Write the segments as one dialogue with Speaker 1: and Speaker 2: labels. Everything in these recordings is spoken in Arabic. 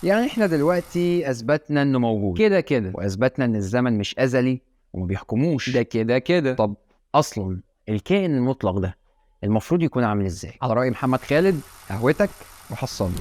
Speaker 1: يعني احنا دلوقتي اثبتنا انه موجود كده كده، واثبتنا ان الزمن مش ازلي وما بيحكموش ده كده كده. طب اصلا الكائن المطلق ده المفروض يكون عامل ازاي؟ على رأي محمد خالد، قهوتك وحصان.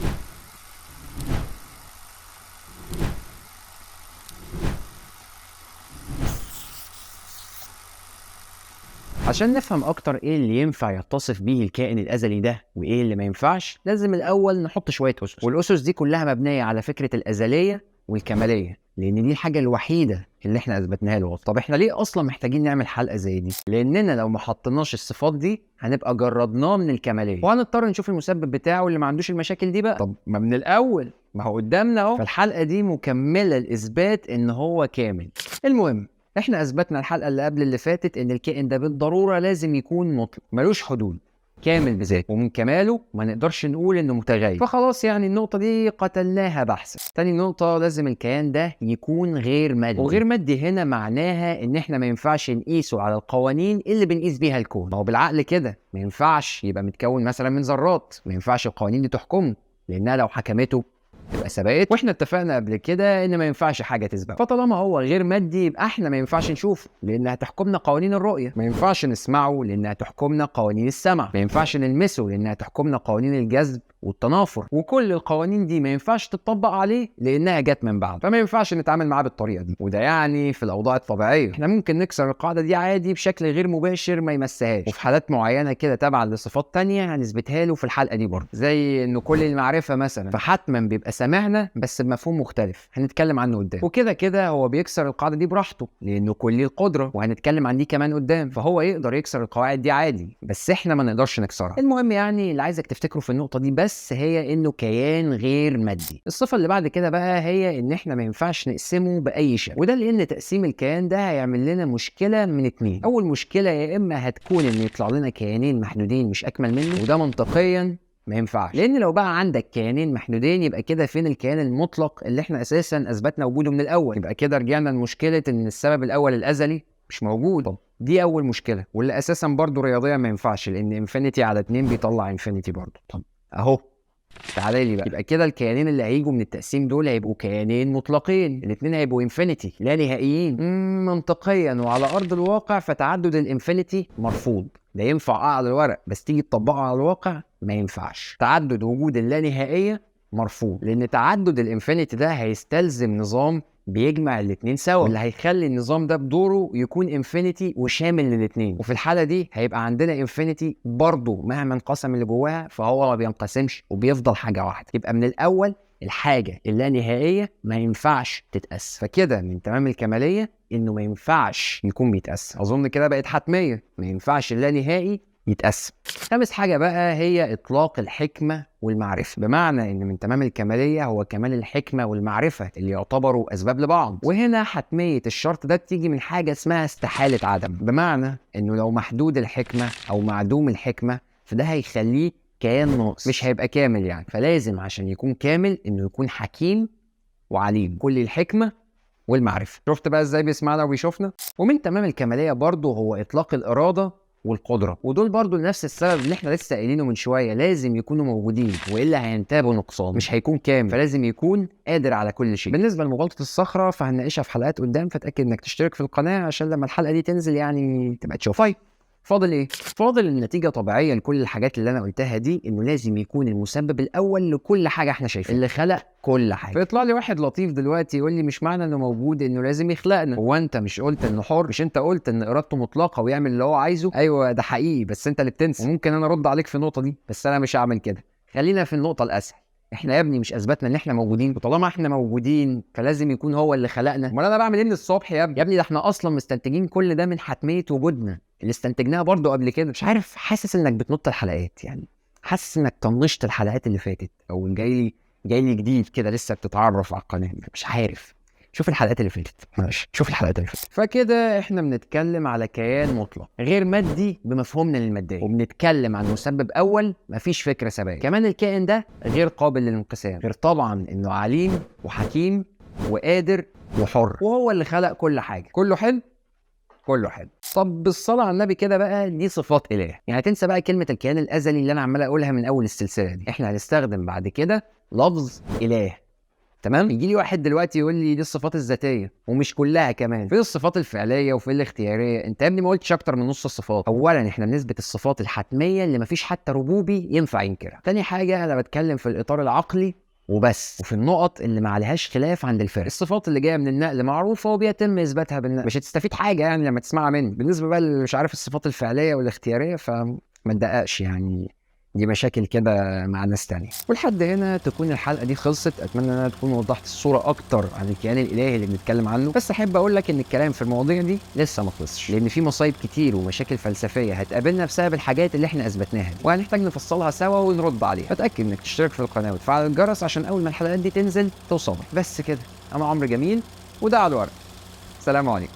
Speaker 1: عشان نفهم اكتر ايه اللي ينفع يتصف بيه الكائن الازلي ده وايه اللي ما ينفعش، لازم الاول نحط شويه اسس، والاسس دي كلها مبنيه على فكره الازليه والكماليه، لان دي الحاجه الوحيده اللي احنا اثبتناها له. طب احنا ليه اصلا محتاجين نعمل حلقه زي دي؟ لاننا لو ما حطيناش الصفات دي هنبقى جردناه من الكماليه، وهنضطر نشوف المسبب بتاعه اللي ما عندوش المشاكل دي بقى. طب ما من الاول ما هو قدامنا اهو. فالحلقه دي مكمله لاثبات ان هو كامل. المهم، احنا اثبتنا الحلقه اللي قبل اللي فاتت ان الكائن ده بالضروره لازم يكون مطلق، ملوش حدود، كامل بذاته، ومن كماله ما نقدرش نقول انه متغير. فخلاص يعني النقطه دي قتلناها بحثا. تاني نقطه، لازم الكيان ده يكون غير مادي. وغير مادي هنا معناها ان احنا ما ينفعش نقيسه على القوانين اللي بنقيس بيها الكون. ما هو بالعقل كده ما ينفعش يبقى متكون مثلا من ذرات، ما ينفعش القوانين دي تحكمه، لانها لو حكمته تبقى ثبات، واحنا اتفقنا قبل كده ان ما ينفعش حاجه تسبقه. فطالما هو غير مادي يبقى احنا ما ينفعش نشوفه لان هتحكمنا قوانين الرؤيه، ما ينفعش نسمعه لان هتحكمنا قوانين السمع، ما ينفعش نلمسه لان هتحكمنا قوانين الجذب والتنافر، وكل القوانين دي ما ينفعش تطبق عليه لانها جت من بعد، فما ينفعش نتعامل معاه بالطريقه دي. وده يعني في الاوضاع الطبيعيه احنا ممكن نكسر القاعده دي عادي بشكل غير مباشر ما يمسهاش، وفي حالات معينه كده تابعه لصفات تانية هنثبتها له في الحلقه دي برضه، زي انه كل المعرفه مثلا، فحتما بيبقى سامعنا بس بمفهوم مختلف هنتكلم عنه قدام. وكده كده هو بيكسر القاعده دي براحته لانه كلي القدره، وهنتكلم عن دي كمان قدام، فهو يقدر يكسر القواعد دي عادي بس احنا ما نقدرش نكسرها. المهم يعني اللي عايزك تفتكره في النقطه دي بس هي انه كيان غير مادي. الصفه اللي بعد كده بقى هي ان احنا ما ينفعش نقسمه باي شكل، وده لان تقسيم الكيان ده هيعمل لنا مشكله من اتنين. اول مشكله يا اما هتكون ان يطلع لنا كيانين محدودين مش اكمل منه، وده منطقيا ما ينفعش، لان لو بقى عندك كيانين محدودين يبقى كده فين الكيان المطلق اللي احنا اساسا اثبتنا وجوده من الاول؟ يبقى كده رجعنا لمشكله ان السبب الاول الازلي مش موجود. طب دي اول مشكله، واللي اساسا برضو رياضيا ما ينفعش لان انفينيتي على 2 بيطلع انفينيتي برضو. طب اهو تعالى لي بقى، يبقى كده الكيانين اللي هيجوا من التقسيم دول هيبقوا كيانين مطلقين، الاثنين هيبقوا انفينيتي لا نهائيين. منطقيا وعلى ارض الواقع فتعدد الانفينيتي مرفوض، ده ينفع على الورق بس تيجي تطبقه على الواقع ما ينفعش. تعدد وجود اللانهائيه مرفوض، لان تعدد الانفينيتي ده هيستلزم نظام بيجمع الاثنين سوا، واللي هيخلي النظام ده بدوره يكون انفينيتي وشامل للاثنين، وفي الحاله دي هيبقى عندنا انفينيتي برضه مهما انقسم اللي جواها فهو ما بينقسمش وبيفضل حاجه واحده. يبقى من الاول الحاجه اللانهائيه ما ينفعش تتقاس، فكده من تمام الكماليه انه ما ينفعش يكون بيتقاس. اظن كده بقت حتميه، ما ينفعش اللانهائي يتقسم. خامس حاجة بقى هي إطلاق الحكمة والمعرفة، بمعنى إن من تمام الكمالية هو كمال الحكمة والمعرفة اللي يعتبروا أسباب لبعض. وهنا حتمية الشرط ده بتيجي من حاجة اسمها استحالة عدم، بمعنى إنه لو محدود الحكمة أو معدوم الحكمة فده هيخليه كيان ناقص، مش هيبقى كامل يعني. فلازم عشان يكون كامل إنه يكون حكيم وعليم، كل الحكمة والمعرفة. شفت بقى ازاي بيسمعنا وبيشوفنا؟ ومن تمام الكمالية برضه هو إطلاق الإرادة والقدرة، ودول برضو لنفس السبب اللي احنا لسه قايلينه من شوية، لازم يكونوا موجودين والا هينتابوا نقصان، مش هيكون كامل، فلازم يكون قادر على كل شيء. بالنسبة لمغالطة الصخرة فهنناقشها في حلقات قدام، فتأكد انك تشترك في القناة عشان لما الحلقة دي تنزل يعني تبقى تشوف. طيب فاضل ايه؟ فاضل النتيجة طبيعية لكل الحاجات اللي انا قلتها دي، انه لازم يكون المسبب الاول لكل حاجة احنا شايفينها، اللي خلق كل حاجة. فيطلع لي واحد لطيف دلوقتي يقول لي مش معنى انه موجود انه لازم يخلقنا. هو انت مش قلت انه حر؟ مش انت قلت ان ارادته مطلقة ويعمل اللي هو عايزه؟ ايوه ده حقيقي، بس انت اللي بتنسى. وممكن انا ارد عليك في النقطة دي بس انا مش هعمل كده. خلينا في النقطة الاسهل، احنا يا ابني مش اثبتنا ان احنا موجودين؟ وطالما احنا موجودين فلازم يكون هو اللي خلقنا. امال انا بعمل ايه من الصبح يا ابني؟ يا ابني ده احنا اصلا مستنتجين كل ده من حتميه وجودنا اللي استنتجناها برضو قبل كده. مش عارف، حاسس انك بتنط الحلقات يعني، حاسس انك طنشت الحلقات اللي فاتت او جاي لي جديد كده لسه بتتعرف على القناه. مش عارف، شوف الحلقات اللي فاتت، ماشي شوف الحلقات اللي فاتت. فكده احنا بنتكلم على كيان مطلق غير مادي بمفهومنا للماديه، وبنتكلم عن مسبب اول مفيش فكره ثبات. كمان الكائن ده غير قابل للانقسام، غير طبعا انه عليم وحكيم وقادر وحر، وهو اللي خلق كل حاجه. كله حلو، كله حلو. طب بالصلاة على النبي كده بقى دي صفات إله، يعني تنسى بقى كلمة الكيان الأزلي اللي أنا عمال أقولها من أول السلسلة دي. إحنا هنستخدم بعد كده لفظ إله، تمام. يجي لي واحد دلوقتي يقول لي دي الصفات الذاتيه ومش كلها كمان، في الصفات الفعليه وفي الاختياريه. انت يا ابني ما قلتش اكتر من نص الصفات. اولا احنا بنثبت الصفات الحتميه اللي مفيش حتى ربوبي ينفع ينكرها. تاني حاجه انا بتكلم في الاطار العقلي وبس، وفي النقط اللي ما عليهاش خلاف عند الفرق. الصفات اللي جايه من النقل معروفه وبيتم اثباتها بالنقل، مش هتستفيد حاجه يعني لما تسمعها مني. بالنسبه بقى اللي مش عارف الصفات الفعليه والاختياريه فما تدققش يعني، دي مشاكل كده مع ناس تانية. ولحد هنا تكون الحلقه دي خلصت. اتمنى ان انا تكون وضحت الصوره اكتر عن الكيان الالهي اللي بنتكلم عنه، بس احب اقول لك ان الكلام في المواضيع دي لسه ما خلصش، لان في مصايب كتير ومشاكل فلسفيه هتقابلنا بسبب الحاجات اللي احنا اثبتناها دي، وهنحتاج نفصلها سوا ونرد عليها. فتاكد انك تشترك في القناه وتفعل الجرس عشان اول ما الحلقات دي تنزل توصلك. بس كده، انا عمرو جميل وده على الورق. سلام عليكم.